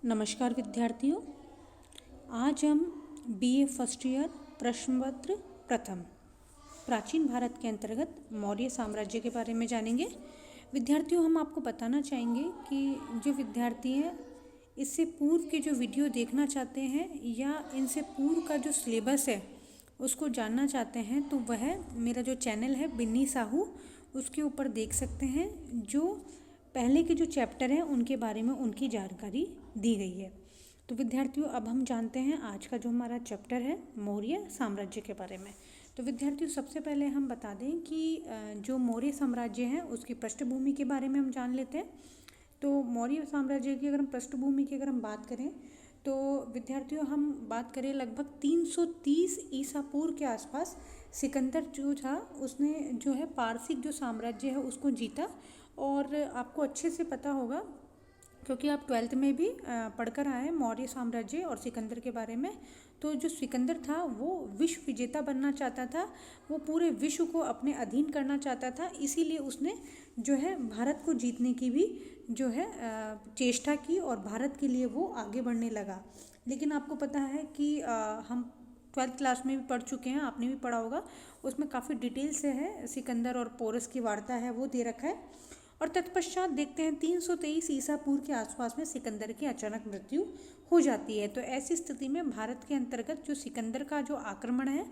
नमस्कार विद्यार्थियों। आज हम बीए फर्स्ट ईयर प्रश्न पत्र प्रथम प्राचीन भारत के अंतर्गत मौर्य साम्राज्य के बारे में जानेंगे। विद्यार्थियों, हम आपको बताना चाहेंगे कि जो विद्यार्थी हैं इससे पूर्व के जो वीडियो देखना चाहते हैं या इनसे पूर्व का जो सिलेबस है उसको जानना चाहते हैं तो वह मेरा जो चैनल है बिन्नी साहू उसके ऊपर देख सकते हैं। जो पहले के जो चैप्टर हैं उनके बारे में उनकी जानकारी दी गई है। तो विद्यार्थियों, अब हम जानते हैं आज का जो हमारा चैप्टर है मौर्य साम्राज्य के बारे में। तो विद्यार्थियों, सबसे पहले हम बता दें कि जो मौर्य साम्राज्य है उसकी पृष्ठभूमि के बारे में हम जान लेते हैं। तो मौर्य साम्राज्य की अगर हम पृष्ठभूमि की बात करें तो विद्यार्थियों हम बात करें लगभग 330 ईसा पूर्व के आसपास सिकंदर जो था उसने जो है पारसिक जो साम्राज्य है उसको जीता। और आपको अच्छे से पता होगा क्योंकि आप 12th में भी पढ़कर आए मौर्य साम्राज्य और सिकंदर के बारे में। तो जो सिकंदर था वो विश्व विजेता बनना चाहता था, वो पूरे विश्व को अपने अधीन करना चाहता था, इसीलिए उसने जो है भारत को जीतने की भी जो है चेष्टा की और भारत के लिए वो आगे बढ़ने लगा। लेकिन आपको पता है कि हम 12th क्लास में भी पढ़ चुके हैं, आपने भी पढ़ा होगा, उसमें काफ़ी डिटेल से है सिकंदर और पोरस की वार्ता है वो दे रखा है। और तत्पश्चात देखते हैं 323 ईसा पूर्व के आसपास में सिकंदर की अचानक मृत्यु हो जाती है। तो ऐसी स्थिति में भारत के अंतर्गत जो सिकंदर का जो आक्रमण है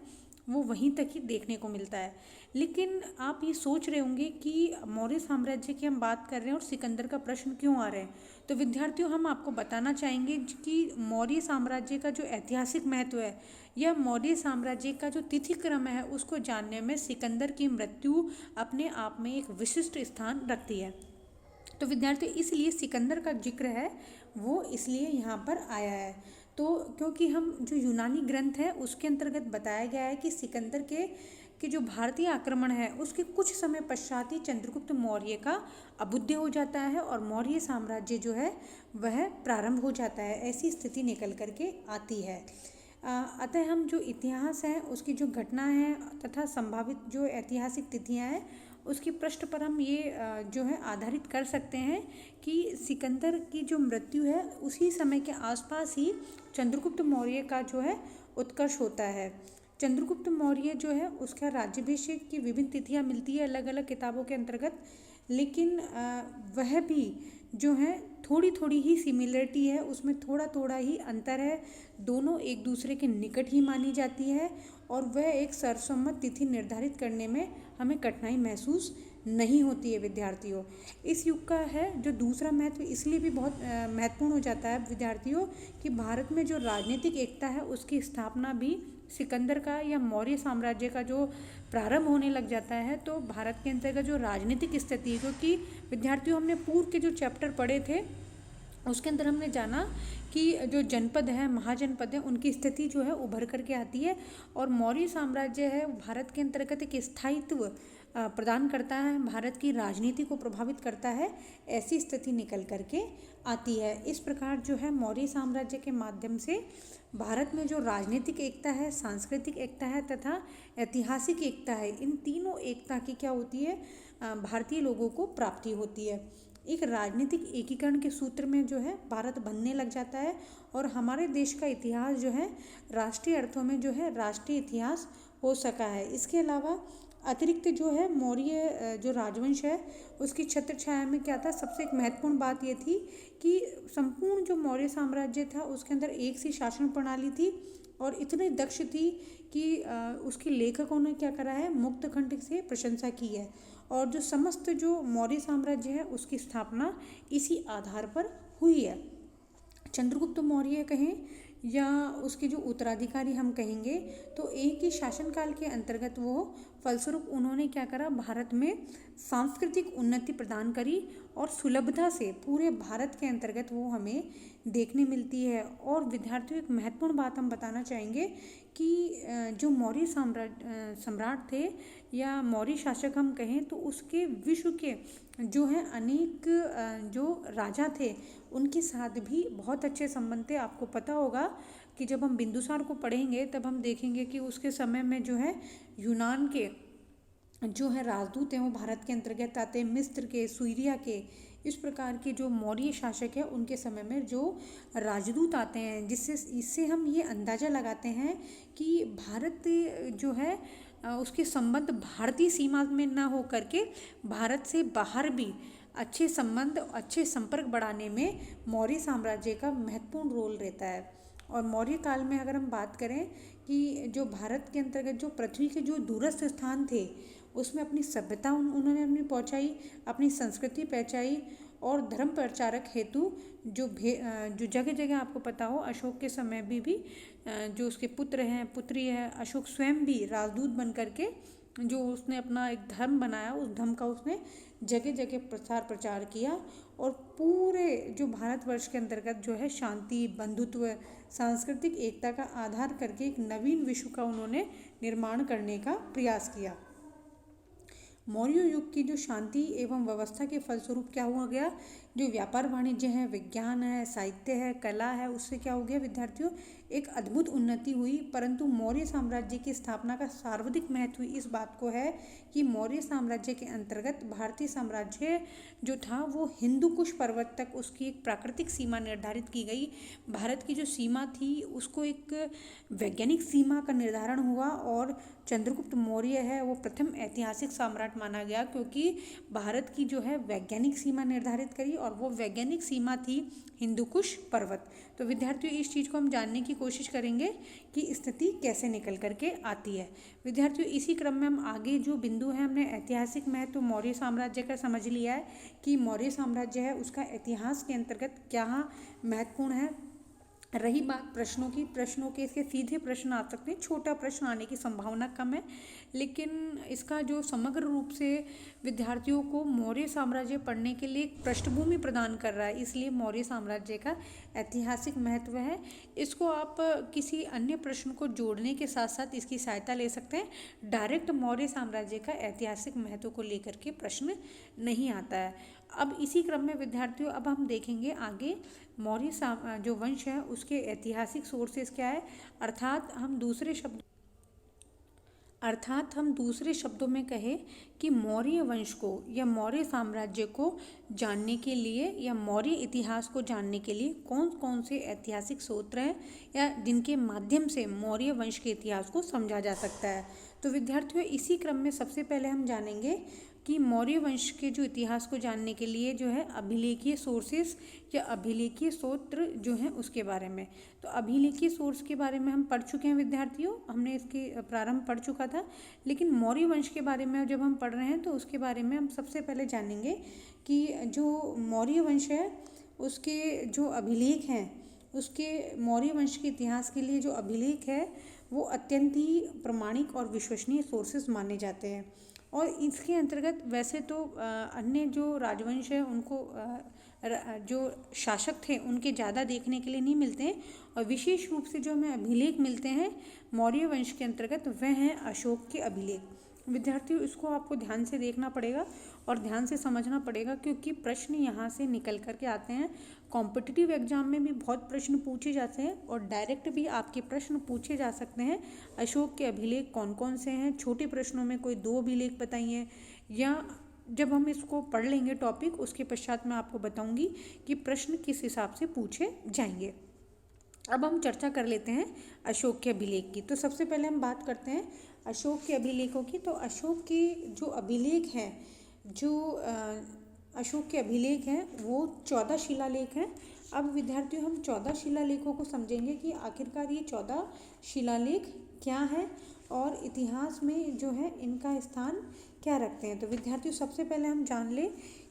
वो वहीं तक ही देखने को मिलता है। लेकिन आप ये सोच रहे होंगे कि मौर्य साम्राज्य की हम बात कर रहे हैं और सिकंदर का प्रश्न क्यों आ रहे हैं। तो विद्यार्थियों, हम आपको बताना चाहेंगे कि मौर्य साम्राज्य का जो ऐतिहासिक महत्व है या मौर्य साम्राज्य का जो तिथि क्रम है उसको जानने में सिकंदर की मृत्यु अपने आप में एक विशिष्ट स्थान रखती है। तो विद्यार्थी, इसलिए सिकंदर का जिक्र है वो इसलिए यहाँ पर आया है। तो क्योंकि हम जो यूनानी ग्रंथ है उसके अंतर्गत बताया गया है कि सिकंदर के जो भारतीय आक्रमण है उसके कुछ समय पश्चात ही चंद्रगुप्त मौर्य का अभ्युदय हो जाता है और मौर्य साम्राज्य जो है वह प्रारंभ हो जाता है। ऐसी स्थिति निकल करके आती है। अतः हम जो इतिहास है उसकी जो घटना है तथा संभावित जो ऐतिहासिक तिथियां हैं उसकी पृष्ठ पर हम ये जो है आधारित कर सकते हैं कि सिकंदर की जो मृत्यु है उसी समय के आसपास ही चंद्रगुप्त मौर्य का जो है उत्कर्ष होता है। चंद्रगुप्त मौर्य जो है उसका राज्याभिषेक की विभिन्न तिथियां मिलती है अलग अलग किताबों के अंतर्गत, लेकिन वह भी जो है थोड़ी थोड़ी ही सिमिलरिटी है, उसमें थोड़ा थोड़ा ही अंतर है। दोनों एक दूसरे के निकट ही मानी जाती है और वह एक सर्वसम्मत तिथि निर्धारित करने में हमें कठिनाई महसूस नहीं होती है। विद्यार्थियों, इस युग का है जो दूसरा महत्व इसलिए भी बहुत महत्वपूर्ण हो जाता है विद्यार्थियों कि भारत में जो राजनीतिक एकता है उसकी स्थापना भी सिकंदर का या मौर्य साम्राज्य का जो प्रारंभ होने लग जाता है। तो भारत के अंतर्गत जो राजनीतिक स्थिति है, क्योंकि विद्यार्थियों हमने पूर्व के जो चैप्टर पढ़े थे उसके अंदर हमने जाना कि जो जनपद है महाजनपद है उनकी स्थिति जो है उभर करके आती है और मौर्य साम्राज्य है भारत के अंतर्गत एक स्थायित्व प्रदान करता है, भारत की राजनीति को प्रभावित करता है। ऐसी स्थिति निकल करके आती है। इस प्रकार जो है मौर्य साम्राज्य के माध्यम से भारत में जो राजनीतिक एकता है, सांस्कृतिक एकता है तथा ऐतिहासिक एकता है, इन तीनों एकता की क्या होती है, भारतीय लोगों को प्राप्ति होती है। एक राजनीतिक एकीकरण के सूत्र में जो है भारत बनने लग जाता है और हमारे देश का इतिहास जो है राष्ट्रीय अर्थों में जो है राष्ट्रीय इतिहास हो सका है। इसके अलावा अतिरिक्त जो है मौर्य जो राजवंश है उसकी छत्र छाया में क्या था, सबसे एक महत्वपूर्ण बात ये थी कि संपूर्ण जो मौर्य साम्राज्य था उसके अंदर एक सी शासन प्रणाली थी और इतनी दक्ष थी कि उसके लेखकों ने क्या करा है, मुक्त खंड से प्रशंसा की है और जो समस्त जो मौर्य साम्राज्य है उसकी स्थापना इसी आधार पर हुई है। चंद्रगुप्त मौर्य कहें या उसके जो उत्तराधिकारी हम कहेंगे तो एक ही शासनकाल के अंतर्गत वो फलस्वरूप उन्होंने क्या करा, भारत में सांस्कृतिक उन्नति प्रदान करी और सुलभता से पूरे भारत के अंतर्गत वो हमें देखने मिलती है। और विद्यार्थियों, एक महत्वपूर्ण बात हम बताना चाहेंगे कि जो मौर्य सम्राट थे या मौर्य शासक हम कहें तो उसके विश्व के जो है अनेक जो राजा थे उनके साथ भी बहुत अच्छे संबंध थे। आपको पता होगा कि जब हम बिंदुसार को पढ़ेंगे तब हम देखेंगे कि उसके समय में जो है यूनान के जो है राजदूत हैं वो भारत के अंतर्गत आते हैं, मिस्र के, सीरिया के, इस प्रकार के जो मौर्य शासक है उनके समय में जो राजदूत आते हैं, जिससे इससे हम ये अंदाज़ा लगाते हैं कि भारत जो है उसके संबंध भारतीय सीमा में ना हो करके भारत से बाहर भी अच्छे संबंध, अच्छे संपर्क बढ़ाने में मौर्य साम्राज्य का महत्वपूर्ण रोल रहता है। और मौर्य काल में अगर हम बात करें कि जो भारत के अंतर्गत जो पृथ्वी के जो दूरस्थ स्थान थे उसमें अपनी सभ्यता उन्होंने अपनी पहुंचाई, अपनी संस्कृति पहुंचाई और धर्म प्रचारक हेतु जो जगह जगह आपको पता हो अशोक के समय भी जो उसके पुत्र हैं, पुत्री है, अशोक स्वयं भी राजदूत बन करके जो उसने अपना एक धर्म बनाया, उस धर्म का उसने जगह जगह प्रचार किया और पूरे जो भारतवर्ष के अंतर्गत जो है शांति, बंधुत्व, सांस्कृतिक एकता का आधार करके एक नवीन विश्व का उन्होंने निर्माण करने का प्रयास किया। मौर्य युग की जो शांति एवं व्यवस्था के फलस्वरूप क्या हुआ गया, जो व्यापार वाणिज्य है, विज्ञान है, साहित्य है, कला है, उससे क्या हो गया विद्यार्थियों, एक अद्भुत उन्नति हुई। परंतु मौर्य साम्राज्य की स्थापना का सर्वाधिक महत्व इस बात को है कि मौर्य साम्राज्य के अंतर्गत भारतीय साम्राज्य जो था वो हिंदू कुश पर्वत तक उसकी एक प्राकृतिक सीमा निर्धारित की गई। भारत की जो सीमा थी उसको एक वैज्ञानिक सीमा का निर्धारण हुआ और चंद्रगुप्त मौर्य है वो प्रथम ऐतिहासिक सम्राट माना गया, क्योंकि भारत की जो है वैज्ञानिक सीमा निर्धारित करी और वो वैज्ञानिक सीमा थी हिंदू कुश पर्वत। तो विद्यार्थियों इस चीज़ को हम जानने की कोशिश करेंगे कि स्थिति कैसे निकल करके आती है। विद्यार्थियों इसी क्रम में हम आगे जो बिंदु है, हमने ऐतिहासिक महत्व मौर्य साम्राज्य का समझ लिया है कि मौर्य साम्राज्य है उसका इतिहास के अंतर्गत क्या महत्वपूर्ण है। रही बात प्रश्नों की, प्रश्नों के इसके सीधे प्रश्न आ सकते हैं, छोटा प्रश्न आने की संभावना कम है, लेकिन इसका जो समग्र रूप से विद्यार्थियों को मौर्य साम्राज्य पढ़ने के लिए एक पृष्ठभूमि प्रदान कर रहा है, इसलिए मौर्य साम्राज्य का ऐतिहासिक महत्व है। इसको आप किसी अन्य प्रश्न को जोड़ने के साथ साथ इसकी सहायता ले सकते हैं। डायरेक्ट मौर्य साम्राज्य का ऐतिहासिक महत्व को लेकर के प्रश्न नहीं आता है। अब इसी क्रम में विद्यार्थियों अब हम देखेंगे आगे मौर्य जो वंश है उसके ऐतिहासिक सोर्सेस क्या है, अर्थात हम दूसरे शब्दों में कहें कि मौर्य वंश को या मौर्य साम्राज्य को जानने के लिए या मौर्य इतिहास को जानने के लिए कौन कौन से ऐतिहासिक स्रोत हैं या जिनके माध्यम से मौर्य वंश के इतिहास को समझा जा सकता है। तो विद्यार्थियों इसी क्रम में सबसे पहले हम जानेंगे कि मौर्य वंश के जो इतिहास को जानने के लिए जो है अभिलेखीय सोर्सेस या अभिलेखीय स्रोत जो हैं उसके बारे में। तो अभिलेखीय सोर्स के बारे में हम पढ़ चुके हैं विद्यार्थियों, हमने इसके प्रारंभ पढ़ चुका था, लेकिन मौर्य वंश के बारे में जब हम पढ़ रहे हैं तो उसके बारे में हम सबसे पहले जानेंगे कि जो मौर्य वंश है उसके जो अभिलेख हैं, उसके मौर्य वंश के इतिहास के लिए जो अभिलेख है वो अत्यंत ही प्रमाणिक और विश्वसनीय सोर्सेज माने जाते हैं। और इसके अंतर्गत वैसे तो अन्य जो राजवंश है उनको जो शासक थे उनके ज़्यादा देखने के लिए नहीं मिलते हैं, और विशेष रूप से जो हमें अभिलेख मिलते हैं मौर्य वंश के अंतर्गत वह हैं अशोक के अभिलेख। विद्यार्थियों इसको आपको ध्यान से देखना पड़ेगा और ध्यान से समझना पड़ेगा, क्योंकि प्रश्न यहाँ से निकल करके आते हैं। कॉम्पिटिटिव एग्जाम में भी बहुत प्रश्न पूछे जाते हैं और डायरेक्ट भी आपके प्रश्न पूछे जा सकते हैं। अशोक के अभिलेख कौन कौन से हैं, छोटे प्रश्नों में कोई 2 अभिलेख बताइए, या जब हम इसको पढ़ लेंगे टॉपिक उसके पश्चात मैं आपको बताऊंगी कि प्रश्न किस हिसाब से पूछे जाएंगे। अब हम चर्चा कर लेते हैं अशोक के अभिलेख की। तो सबसे पहले हम बात करते हैं अशोक के अभिलेखों की। तो अशोक के जो अभिलेख हैं, जो अशोक के अभिलेख हैं वो 14 शिलालेख हैं। अब विद्यार्थियों हम 14 शिलालेखों को समझेंगे कि आखिरकार ये 14 शिलालेख क्या है और इतिहास में जो है इनका स्थान क्या रखते हैं। तो विद्यार्थियों सबसे पहले हम जान लें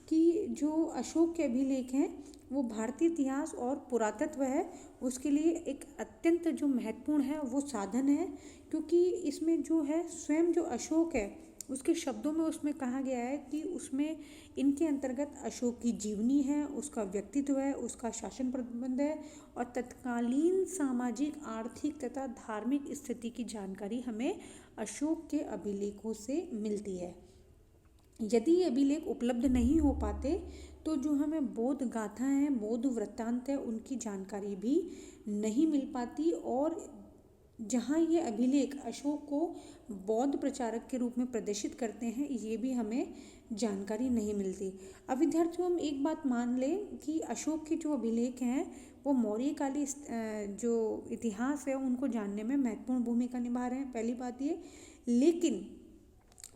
कि जो अशोक के अभिलेख हैं वो भारतीय इतिहास और पुरातत्व है उसके लिए एक अत्यंत जो महत्वपूर्ण है वो साधन है, क्योंकि इसमें जो है स्वयं जो अशोक है उसके शब्दों में उसमें कहा गया है कि उसमें इनके अंतर्गत अशोक की जीवनी है, उसका व्यक्तित्व है, उसका शासन प्रबंध है और तत्कालीन सामाजिक, आर्थिक तथा धार्मिक स्थिति की जानकारी हमें अशोक के अभिलेखों से मिलती है। यदि ये अभिलेख उपलब्ध नहीं हो पाते तो जो हमें बौद्ध गाथा हैं, बौद्ध वृत्तांत है, उनकी जानकारी भी नहीं मिल पाती और जहाँ ये अभिलेख अशोक को बौद्ध प्रचारक के रूप में प्रदर्शित करते हैं, ये भी हमें जानकारी नहीं मिलती। अब विद्यार्थियों, हम एक बात मान लें कि अशोक के जो अभिलेख हैं वो मौर्यकालीन जो इतिहास है उनको जानने में महत्वपूर्ण भूमिका निभा रहे हैं, पहली बात ये। लेकिन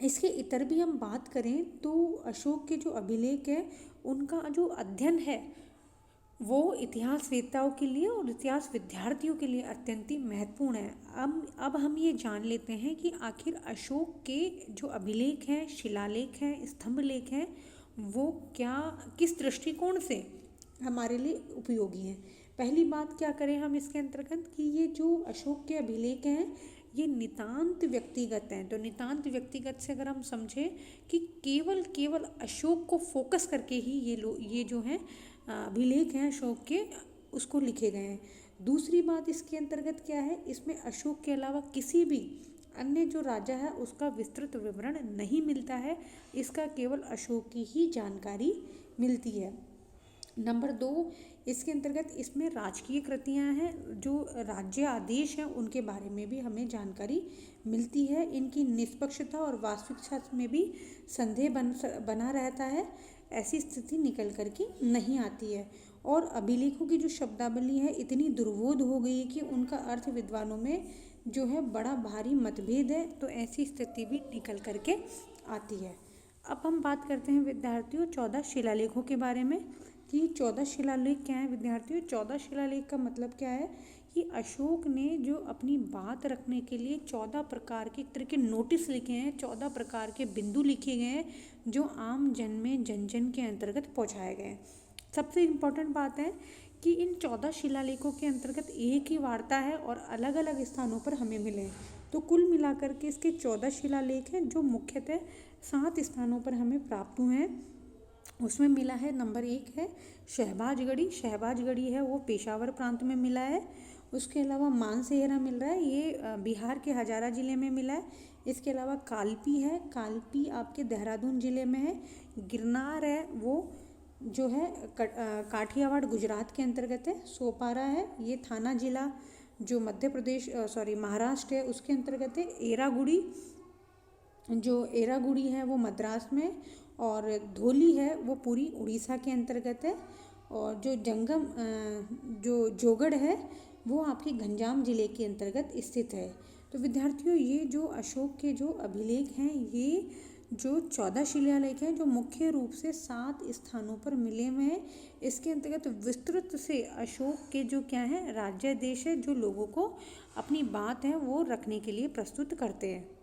इसके इतर भी हम बात करें तो अशोक के जो अभिलेख है उनका जो अध्ययन है वो इतिहासवेत्ताओं के लिए और इतिहास विद्यार्थियों के लिए अत्यंत ही महत्वपूर्ण है। अब हम ये जान लेते हैं कि आखिर अशोक के जो अभिलेख हैं, शिलालेख हैं, स्तंभलेख हैं, वो क्या किस दृष्टिकोण से हमारे लिए उपयोगी हैं। पहली बात क्या करें हम इसके अंतर्गत कि ये जो अशोक के अभिलेख हैं ये नितांत व्यक्तिगत हैं। तो नितांत व्यक्तिगत से अगर हम समझें कि केवल अशोक को फोकस करके ही ये जो हैं अभिलेख हैं अशोक के, उसको लिखे गए हैं। दूसरी बात इसके अंतर्गत क्या है, इसमें अशोक के अलावा किसी भी अन्य जो राजा है उसका विस्तृत विवरण नहीं मिलता है, इसका केवल अशोक की ही जानकारी मिलती है। नंबर 2, इसके अंतर्गत इसमें राजकीय कृतियाँ हैं, जो राज्य आदेश हैं उनके बारे में भी हमें जानकारी मिलती है। इनकी निष्पक्षता और वास्तविकता में भी संदेह बना रहता है, ऐसी स्थिति निकल कर के नहीं आती है। और अभिलेखों की जो शब्दावली है इतनी दुर्बोध हो गई है कि उनका अर्थ विद्वानों में जो है बड़ा भारी मतभेद है, तो ऐसी स्थिति भी निकल कर के आती है। अब हम बात करते हैं विद्यार्थियों 14 शिलालेखों के बारे में कि 14 शिलालेख क्या है विद्यार्थियों। 14 शिलालेख का मतलब क्या है कि अशोक ने जो अपनी बात रखने के लिए 14 प्रकार के तरह के नोटिस लिखे हैं, 14 प्रकार के बिंदु लिखे गए हैं जो आम जन में जन के अंतर्गत पहुंचाए गए हैं। सबसे इम्पोर्टेंट बात है कि इन 14 शिलालेखों के अंतर्गत एक ही वार्ता है और अलग अलग स्थानों पर हमें मिले हैं। तो कुल मिलाकर के इसके 14 शिलालेख हैं जो मुख्यतः 7 स्थानों पर हमें प्राप्त हुए हैं। उसमें मिला है, नंबर 1 है शहबाजगढ़ी। शहबाजगढ़ी है वो पेशावर प्रांत में मिला है। उसके अलावा मानसेहरा मिल रहा है, ये बिहार के हजारा ज़िले में मिला है। इसके अलावा कालपी है, कालपी आपके देहरादून ज़िले में है। गिरनार है वो जो है काठियावाड़ गुजरात के अंतर्गत है। सोपारा है ये थाना जिला जो मध्य प्रदेश महाराष्ट्र है उसके अंतर्गत है। एरागुड़ी है वो मद्रास में, और धोली है वो पूरी उड़ीसा के अंतर्गत है। और जो जोगड़ है वो आपके गंजाम जिले के अंतर्गत स्थित है। तो विद्यार्थियों, ये जो अशोक के जो अभिलेख हैं, ये जो 14 शिलालेख हैं जो मुख्य रूप से 7 स्थानों पर मिले हुए हैं, इसके अंतर्गत विस्तृत से अशोक के जो क्या है राज्यादेश है जो लोगों को अपनी बात है वो रखने के लिए प्रस्तुत करते हैं।